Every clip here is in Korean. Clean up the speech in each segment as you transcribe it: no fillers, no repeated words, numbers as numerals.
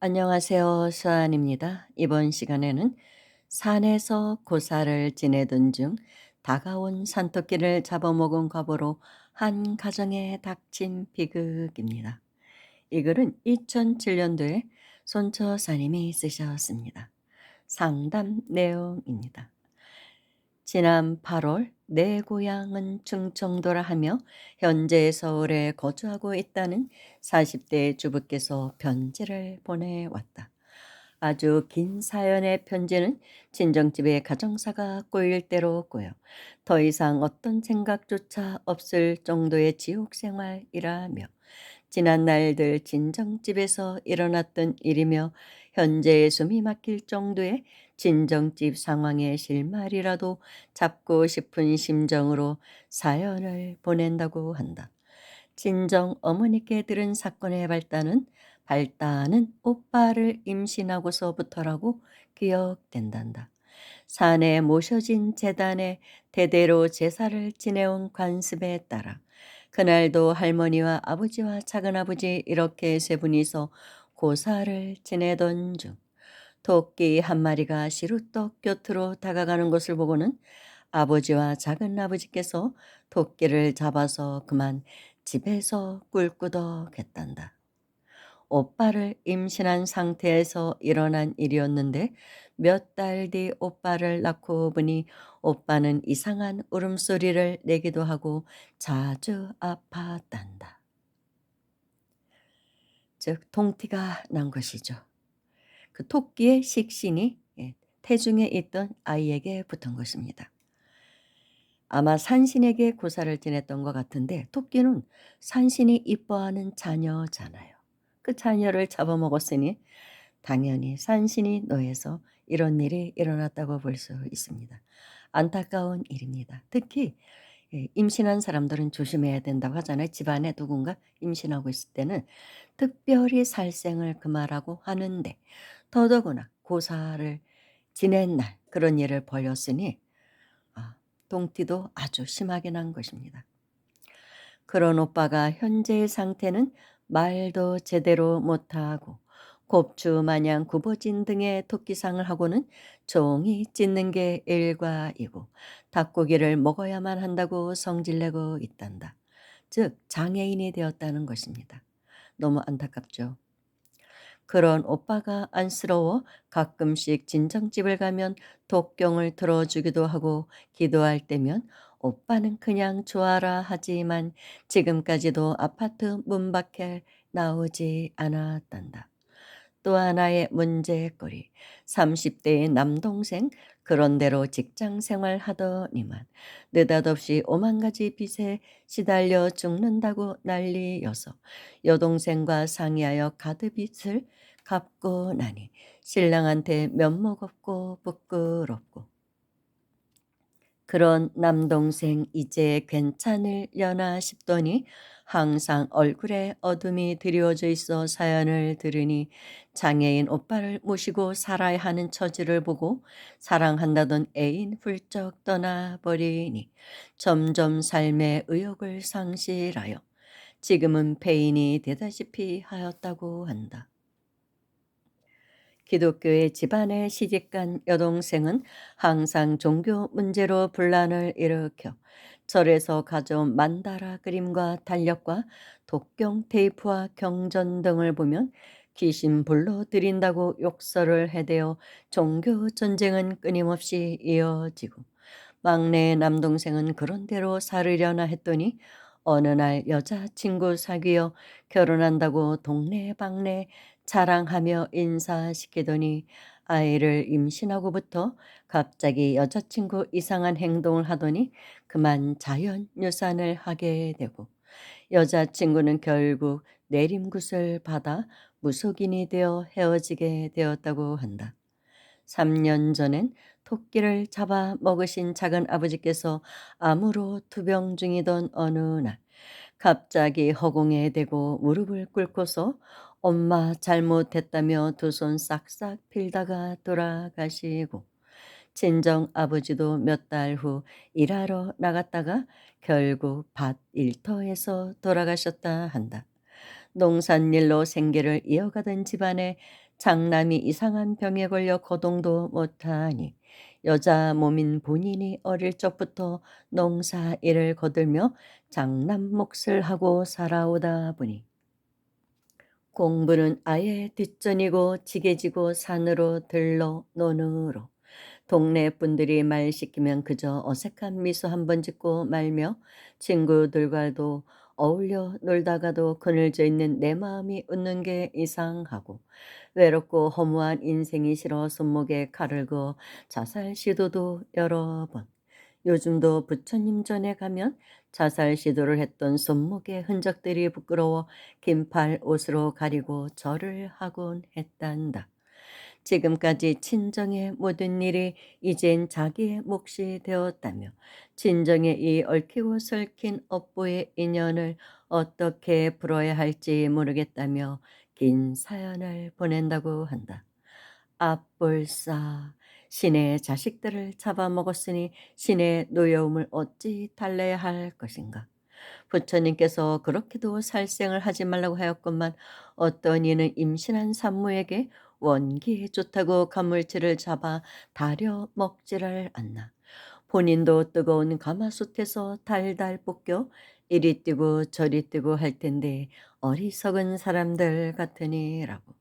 안녕하세요. 수아입니다. 이번 시간에는 산에서 고사를 지내던 중 다가온 산토끼를 잡아먹은 과보로 한 가정에 닥친 비극입니다. 이 글은 2007년도에 손처사님이 쓰셨습니다. 상담 내용입니다. 지난 8월 내 고향은 충청도라 하며 현재 서울에 거주하고 있다는 40대 주부께서 편지를 보내왔다. 아주 긴 사연의 편지는 친정집에 가정사가 꼬일 대로 꼬여 더 이상 어떤 생각조차 없을 정도의 지옥 생활이라며 지난 날들 친정집에서 일어났던 일이며 현재의 숨이 막힐 정도의 친정집 상황의 실마리라도 잡고 싶은 심정으로 사연을 보낸다고 한다. 친정 어머니께 들은 사건의 발단은 오빠를 임신하고서부터라고 기억된단다. 산에 모셔진 제단에 대대로 제사를 지내온 관습에 따라 그날도 할머니와 아버지와 작은아버지 이렇게 세 분이서 고사를 지내던 중 토끼 한 마리가 시루떡 곁으로 다가가는 것을 보고는 아버지와 작은아버지께서 토끼를 잡아서 그만 집에서 꿀꾸덕했단다. 오빠를 임신한 상태에서 일어난 일이었는데 몇 달 뒤 오빠를 낳고 보니 오빠는 이상한 울음소리를 내기도 하고 자주 아팠단다. 즉 통티가 난 것이죠. 그 토끼의 식신이 태중에 있던 아이에게 붙은 것입니다. 아마 산신에게 고사를 지냈던 것 같은데 토끼는 산신이 이뻐하는 자녀잖아요. 그 자녀를 잡아먹었으니 당연히 산신이 노해서 이런 일이 일어났다고 볼 수 있습니다. 안타까운 일입니다. 특히 임신한 사람들은 조심해야 된다고 하잖아요. 집안에 누군가 임신하고 있을 때는 특별히 살생을 금하라고 하는데 더더구나 고사를 지낸 날 그런 일을 벌였으니 동티도 아주 심하게 난 것입니다. 그런 오빠가 현재의 상태는 말도 제대로 못하고 곱추 마냥 굽어진 등의 토끼상을 하고는 종이 찢는 게 일과이고 닭고기를 먹어야만 한다고 성질내고 있단다. 즉 장애인이 되었다는 것입니다. 너무 안타깝죠. 그런 오빠가 안쓰러워 가끔씩 진정집을 가면 독경을 들어주기도 하고 기도할 때면 오빠는 그냥 좋아라 하지만 지금까지도 아파트 문 밖에 나오지 않았단다. 또 하나의 문제거리. 30대의 남동생 그런대로 직장 생활 하더니만 느닷없이 오만 가지 빚에 시달려 죽는다고 난리여서 여동생과 상의하여 가드빚을 갚고 나니 신랑한테 면목 없고 부끄럽고 그런 남동생 이제 괜찮으려나 싶더니 항상 얼굴에 어둠이 드리워져 있어 사연을 들으니 장애인 오빠를 모시고 살아야 하는 처지를 보고 사랑한다던 애인 훌쩍 떠나버리니 점점 삶의 의욕을 상실하여 지금은 폐인이 되다시피 하였다고 한다. 기독교의 집안에 시집간 여동생은 항상 종교 문제로 분란을 일으켜 절에서 가져온 만다라 그림과 달력과 독경 테이프와 경전 등을 보면 귀신 불러들인다고 욕설을 해대어 종교 전쟁은 끊임없이 이어지고 막내 남동생은 그런 대로 살으려나 했더니 어느 날 여자친구 사귀어 결혼한다고 동네방네 자랑하며 인사시키더니 아이를 임신하고부터 갑자기 여자친구 이상한 행동을 하더니 그만 자연유산을 하게 되고 여자친구는 결국 내림굿을 받아 무속인이 되어 헤어지게 되었다고 한다. 3년 전엔 토끼를 잡아 먹으신 작은 아버지께서 암으로 투병 중이던 어느 날 갑자기 허공에 대고 무릎을 꿇고서 엄마 잘못했다며 두 손 싹싹 빌다가 돌아가시고 친정 아버지도 몇 달 후 일하러 나갔다가 결국 밭 일터에서 돌아가셨다 한다. 농산일로 생계를 이어가던 집안에 장남이 이상한 병에 걸려 거동도 못하니 여자 몸인 본인이 어릴 적부터 농사 일을 거들며 장남 몫을 하고 살아오다 보니 공부는 아예 뒷전이고 지게지고 산으로 들러 논으로 동네 분들이 말 시키면 그저 어색한 미소 한 번 짓고 말며 친구들과도 어울려 놀다가도 그늘져 있는 내 마음이 웃는 게 이상하고 외롭고 허무한 인생이 싫어 손목에 칼을 그어 자살 시도도 여러 번. 요즘도 부처님 전에 가면 자살 시도를 했던 손목의 흔적들이 부끄러워 긴팔 옷으로 가리고 절을 하곤 했단다. 지금까지 친정의 모든 일이 이젠 자기의 몫이 되었다며 친정의 이 얽히고 설킨 업보의 인연을 어떻게 풀어야 할지 모르겠다며 긴 사연을 보낸다고 한다. 앞불싸 신의 자식들을 잡아먹었으니 신의 노여움을 어찌 달래야 할 것인가. 부처님께서 그렇게도 살생을 하지 말라고 하였건만 어떤 이는 임신한 산모에게 원기에 좋다고 가물치를 잡아 다려 먹지를 않나. 본인도 뜨거운 가마솥에서 달달 볶여 이리 뛰고 저리 뛰고 할 텐데 어리석은 사람들 같으니라고.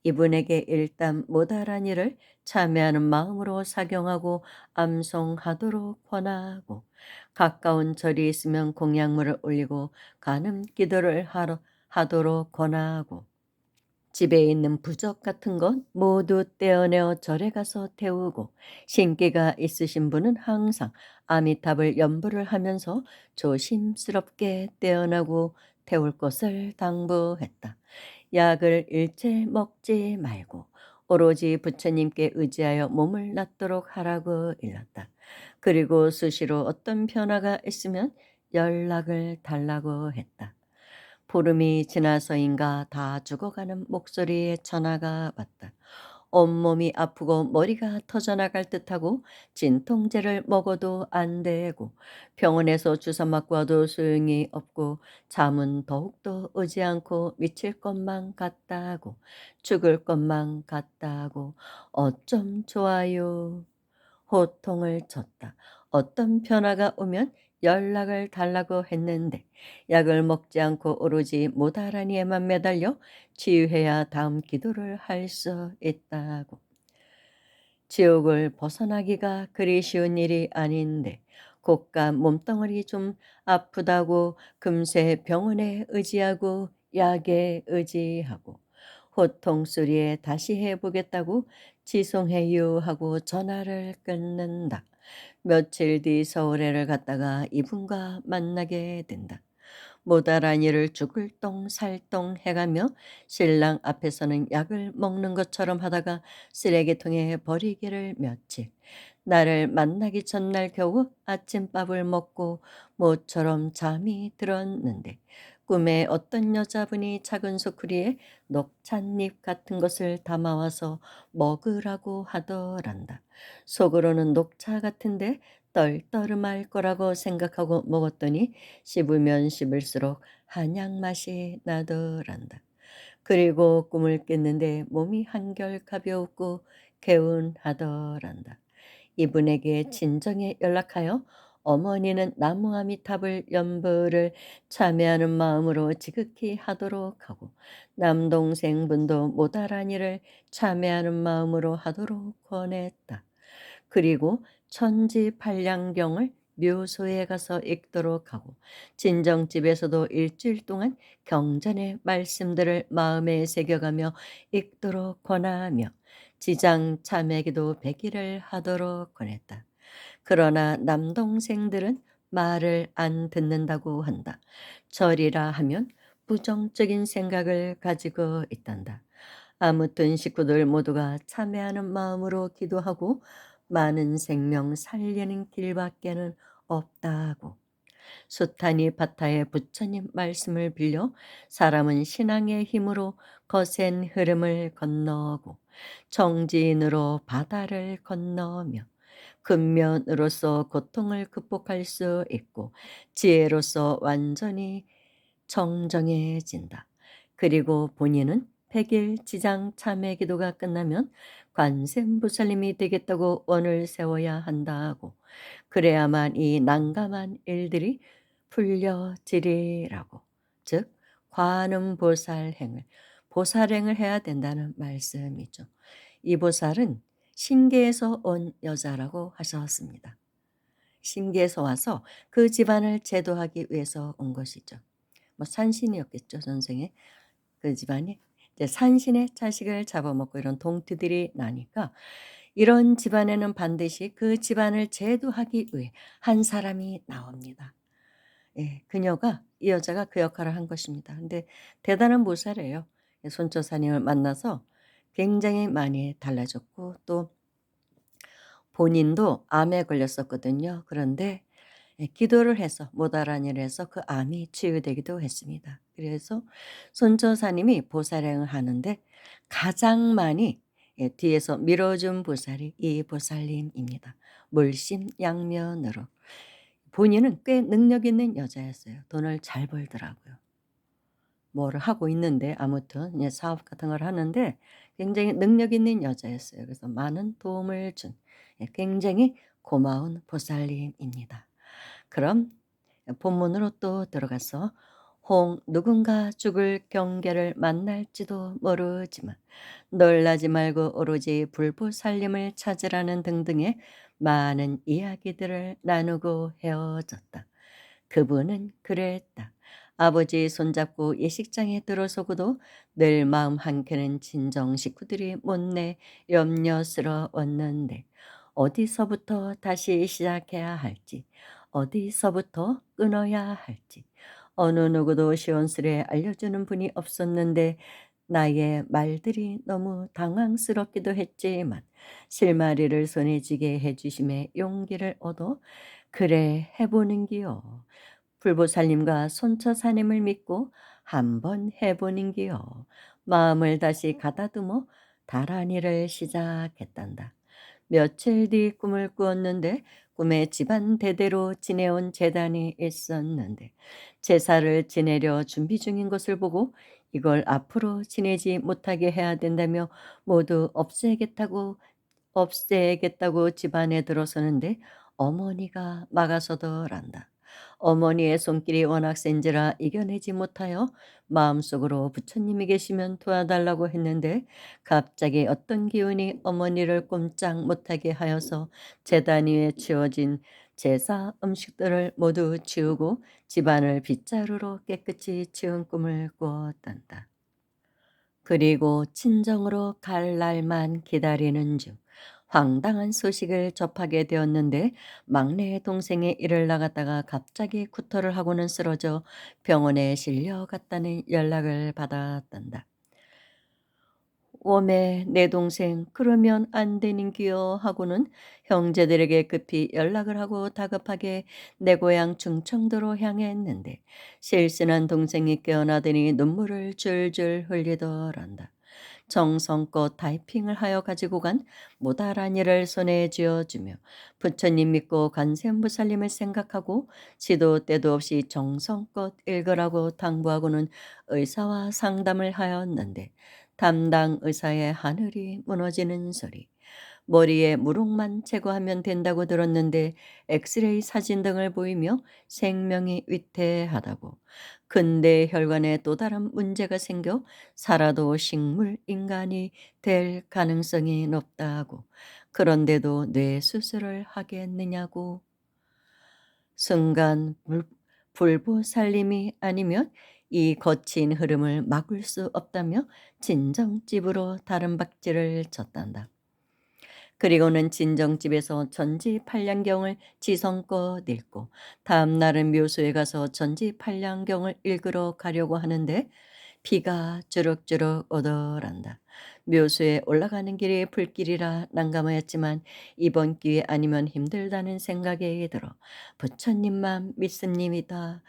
이분에게 일단 못알한 일을 참회하는 마음으로 사경하고 암송하도록 권하고 가까운 절이 있으면 공약물을 올리고 간음 기도를 하도록 권하고 집에 있는 부적 같은 것 모두 떼어내어 절에 가서 태우고 신기가 있으신 분은 항상 아미탑을 염불을 하면서 조심스럽게 떼어나고 태울 것을 당부했다. 약을 일체 먹지 말고 오로지 부처님께 의지하여 몸을 낫도록 하라고 일렀다. 그리고 수시로 어떤 변화가 있으면 연락을 달라고 했다. 보름이 지나서인가 다 죽어가는 목소리에 전화가 왔다. 온몸이 아프고 머리가 터져나갈 듯하고 진통제를 먹어도 안 되고 병원에서 주사 맞고 와도 소용이 없고 잠은 더욱더 오지 않고 미칠 것만 같다고 죽을 것만 같다고 어쩜 좋아요. 호통을 쳤다. 어떤 변화가 오면 연락을 달라고 했는데 약을 먹지 않고 오로지 모다라니에만 매달려 치유해야 다음 기도를 할 수 있다고. 지옥을 벗어나기가 그리 쉬운 일이 아닌데 고가 몸덩어리 좀 아프다고 금세 병원에 의지하고 약에 의지하고 호통 소리에 다시 해보겠다고 지송해요 하고 전화를 끊는다. 며칠 뒤 서울에를 갔다가 이분과 만나게 된다. 모다란 일을 죽을 똥 살똥 해가며 신랑 앞에서는 약을 먹는 것처럼 하다가 쓰레기통에 버리기를 며칠. 나를 만나기 전날 겨우 아침밥을 먹고 모처럼 잠이 들었는데 꿈에 어떤 여자분이 작은 소쿠리에 녹찻잎 같은 것을 담아와서 먹으라고 하더란다. 속으로는 녹차 같은데 떨떠름할 거라고 생각하고 먹었더니 씹으면 씹을수록 한약 맛이 나더란다. 그리고 꿈을 깼는데 몸이 한결 가벼웠고 개운하더란다. 이분에게 진정에 연락하여 어머니는 나무 아미탑을 연불을 참여하는 마음으로 지극히 하도록 하고 남동생분도 모다란 일을 참여하는 마음으로 하도록 권했다. 그리고 천지팔량경을 묘소에 가서 읽도록 하고 진정집에서도 일주일 동안 경전의 말씀들을 마음에 새겨가며 읽도록 권하며 지장 참회기도 100일을 하도록 권했다. 그러나 남동생들은 말을 안 듣는다고 한다. 절이라 하면 부정적인 생각을 가지고 있단다. 아무튼 식구들 모두가 참회하는 마음으로 기도하고 많은 생명 살리는 길밖에는 없다고. 수타니 바타의 부처님 말씀을 빌려 사람은 신앙의 힘으로 거센 흐름을 건너고 정지인으로 바다를 건너며 근면으로서 고통을 극복할 수 있고 지혜로서 완전히 정정해진다. 그리고 본인은 100일 지장 참회 기도가 끝나면 관세음보살님이 되겠다고 원을 세워야 한다고. 그래야만 이 난감한 일들이 풀려지리라고. 즉 관음보살행을 보살행을 해야 된다는 말씀이죠. 이 보살은 신계에서 온 여자라고 하셨습니다. 신계에서 와서 그 집안을 제도하기 위해서 온 것이죠. 뭐 산신이었겠죠, 전생에. 그 집안이 이제 산신의 자식을 잡아먹고 이런 동티들이 나니까 이런 집안에는 반드시 그 집안을 제도하기 위해 한 사람이 나옵니다. 예. 그녀가 이 여자가 그 역할을 한 것입니다. 근데 대단한 보살이에요. 예 손처사님을 만나서 굉장히 많이 달라졌고 또 본인도 암에 걸렸었거든요. 그런데 예 기도를 해서 모다라니를 해서 그 암이 치유되기도 했습니다. 그래서 손처사님이 보살행을 하는데 가장 많이 예 뒤에서 밀어준 보살이 이 보살님입니다. 물심양면으로. 본인은 꽤 능력 있는 여자였어요. 돈을 잘 벌더라고요. 뭐를 하고 있는데 아무튼 예 사업 같은 걸 하는데 굉장히 능력 있는 여자였어요. 그래서 많은 도움을 준 예 굉장히 고마운 보살님입니다. 그럼 본문으로 또 들어가서 "혹 누군가 죽을 경계를 만날지도 모르지만 놀라지 말고 오로지 불보살님을 찾으라는 등등의 많은 이야기들을 나누고 헤어졌다. 그분은 그랬다. 아버지 손잡고 예식장에 들어서고도 늘 마음 한켠은 친정 식구들이 못내 염려스러웠는데 어디서부터 다시 시작해야 할지, 어디서부터 끊어야 할지, 어느 누구도 시원스레 알려주는 분이 없었는데 나의 말들이 너무 당황스럽기도 했지만 실마리를 손에 쥐게 해주심에 용기를 얻어 그래 해보는기요. 불보살님과 손처사님을 믿고 한번 해보는기요. 마음을 다시 가다듬어 다란이를 시작했단다. 며칠 뒤 꿈을 꾸었는데 꿈에 집안 대대로 지내온 제단이 있었는데 제사를 지내려 준비 중인 것을 보고 이걸 앞으로 지내지 못하게 해야 된다며 모두 없애겠다고 집안에 들어서는데 어머니가 막아서더란다. 어머니의 손길이 워낙 센지라 이겨내지 못하여 마음속으로 부처님이 계시면 도와달라고 했는데 갑자기 어떤 기운이 어머니를 꼼짝 못하게 하여서 제단 위에 치워진 제사 음식들을 모두 치우고 집안을 빗자루로 깨끗이 치운 꿈을 꾸었단다. 그리고 친정으로 갈 날만 기다리는 중 황당한 소식을 접하게 되었는데 막내 동생의 일을 나갔다가 갑자기 구토를 하고는 쓰러져 병원에 실려갔다는 연락을 받았단다. "워메 내 동생 그러면 안 되는기요." 하고는 형제들에게 급히 연락을 하고 다급하게 내 고향 충청도로 향했는데 실신한 동생이 깨어나더니 눈물을 줄줄 흘리더란다. 정성껏 타이핑을 하여 가지고 간 모다라니를 손에 쥐어주며 부처님 믿고 관세음보살님을 생각하고 시도 때도 없이 정성껏 읽으라고 당부하고는 의사와 상담을 하였는데 담당 의사의 하늘이 무너지는 소리, 머리에 물혹만 제거하면 된다고 들었는데 엑스레이 사진 등을 보이며 생명이 위태하다고, 근대 혈관에 또 다른 문제가 생겨 살아도 식물 인간이 될 가능성이 높다고, 그런데도 뇌 수술을 하겠느냐고. 순간 불보살님이 아니면 이 거친 흐름을 막을 수 없다며 진정집으로 다른 박질을 쳤단다. 그리고는 진정집에서 전지팔량경을 지성껏 읽고 다음 날은 묘소에 가서 전지팔량경을 읽으러 가려고 하는데 비가 주룩주룩 오더란다. 묘소에 올라가는 길이 불길이라 난감하였지만 이번 기회 아니면 힘들다는 생각이 들어 부처님만 믿습니다.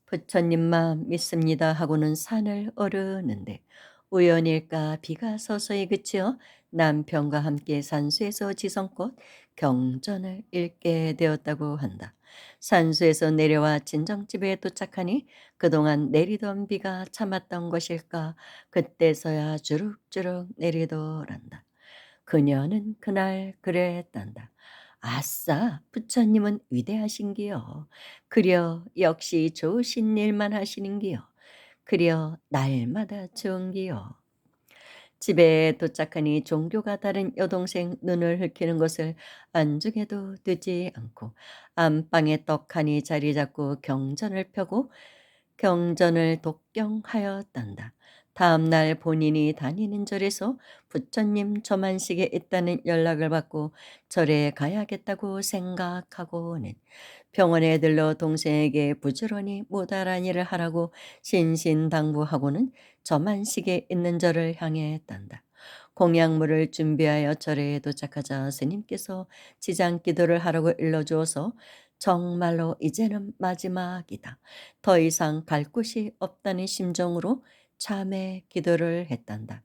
부처님만 믿습니다 하고는 산을 오르는데 우연일까 비가 서서히 그치어 남편과 함께 산수에서 지성껏 경전을 읽게 되었다고 한다. 산수에서 내려와 친정집에 도착하니 그동안 내리던 비가 참았던 것일까 그때서야 주룩주룩 내리더란다. 그녀는 그날 그랬단다. 아싸, 부처님은 위대하신기요. 그려 역시 좋으신 일만 하시는기요. 그려 날마다 좋은기요. 집에 도착하니 종교가 다른 여동생 눈을 흘키는 것을 안중에도 두지 않고 안방에 떡하니 자리 잡고 경전을 펴고 경전을 독경하였단다. 다음 날 본인이 다니는 절에서 부처님 저만식에 있다는 연락을 받고 절에 가야겠다고 생각하고는 병원에 들러 동생에게 부지런히 모다란 일을 하라고 신신당부하고는 저만식에 있는 절을 향했단다. 공약물을 준비하여 절에 도착하자 스님께서 지장 기도를 하라고 일러주어서 정말로 이제는 마지막이다. 더 이상 갈 곳이 없다는 심정으로 참회 기도를 했단다.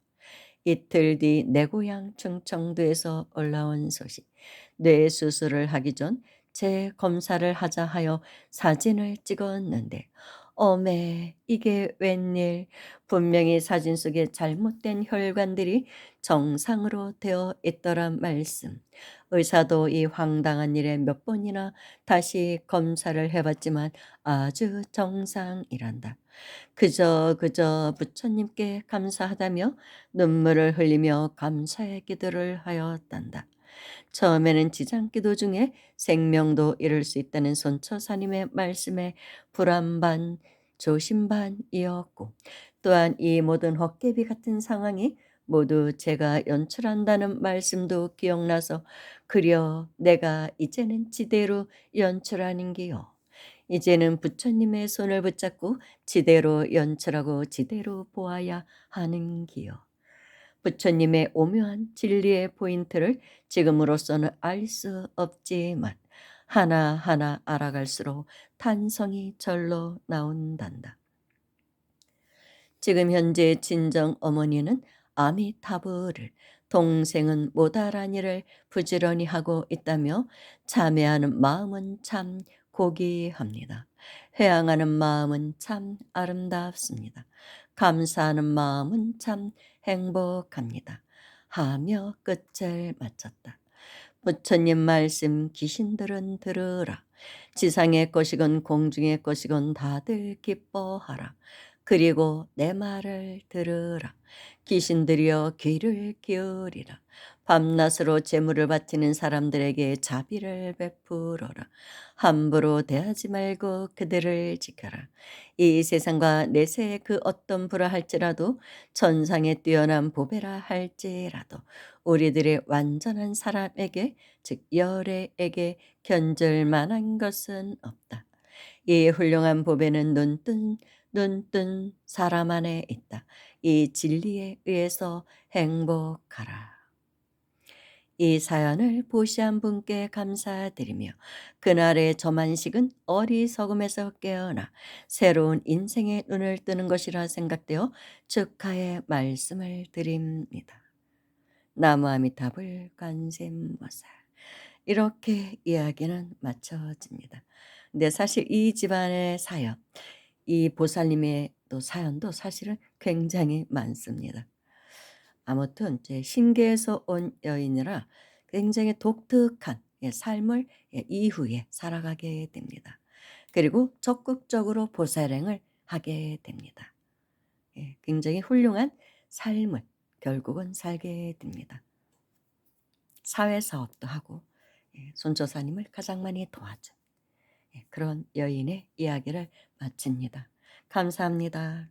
이틀 뒤 내 고향 충청도에서 올라온 소식. 뇌 수술을 하기 전 재검사를 하자 하여 사진을 찍었는데 어메 이게 웬일. 분명히 사진 속에 잘못된 혈관들이 정상으로 되어 있더란 말씀. 의사도 이 황당한 일에 몇 번이나 다시 검사를 해봤지만 아주 정상이란다. 그저 부처님께 감사하다며 눈물을 흘리며 감사의 기도를 하였단다. 처음에는 지장기도 중에 생명도 잃을 수 있다는 손처사님의 말씀에 불안 반 조심 반이었고 또한 이 모든 헛개비 같은 상황이 모두 제가 연출한다는 말씀도 기억나서 그려 내가 이제는 지대로 연출하는기요. 이제는 부처님의 손을 붙잡고 지대로 연출하고 지대로 보아야 하는기요. 부처님의 오묘한 진리의 포인트를 지금으로서는 알 수 없지만 하나하나 알아갈수록 탄성이 절로 나온단다. 지금 현재 친정 어머니는 아미타불을 동생은 못알아 일을 부지런히 하고 있다며 참회하는 마음은 참 고귀합니다. 회항하는 마음은 참 아름답습니다. 감사하는 마음은 참 행복합니다. 하며 끝을 마쳤다. 부처님 말씀 귀신들은 들으라. 지상의 것이건 공중의 것이건 다들 기뻐하라. 그리고 내 말을 들으라. 귀신들이여 귀를 기울이라. 밤낮으로 재물을 바치는 사람들에게 자비를 베풀어라. 함부로 대하지 말고 그들을 지켜라. 이 세상과 내세의 그 어떤 부라 할지라도 천상에 뛰어난 보배라 할지라도 우리들의 완전한 사람에게 즉 열애에게 견줄 만한 것은 없다. 이 훌륭한 보배는 눈뜬 사람 안에 있다. 이 진리에 의해서 행복하라. 이 사연을 보시한 분께 감사드리며 그날의 저만식은 어리석음에서 깨어나 새로운 인생의 눈을 뜨는 것이라 생각되어 축하의 말씀을 드립니다. 나무아미타불 관세음보살. 이렇게 이야기는 마쳐집니다. 근데 사실 이 집안의 사연, 이 보살님의 또 사연도 사실은 굉장히 많습니다. 아무튼 제 신계에서 온 여인이라 굉장히 독특한 삶을 이후에 살아가게 됩니다. 그리고 적극적으로 보살행을 하게 됩니다. 굉장히 훌륭한 삶을 결국은 살게 됩니다. 사회사업도 하고 손조사님을 가장 많이 도와준 그런 여인의 이야기를 마칩니다. 감사합니다.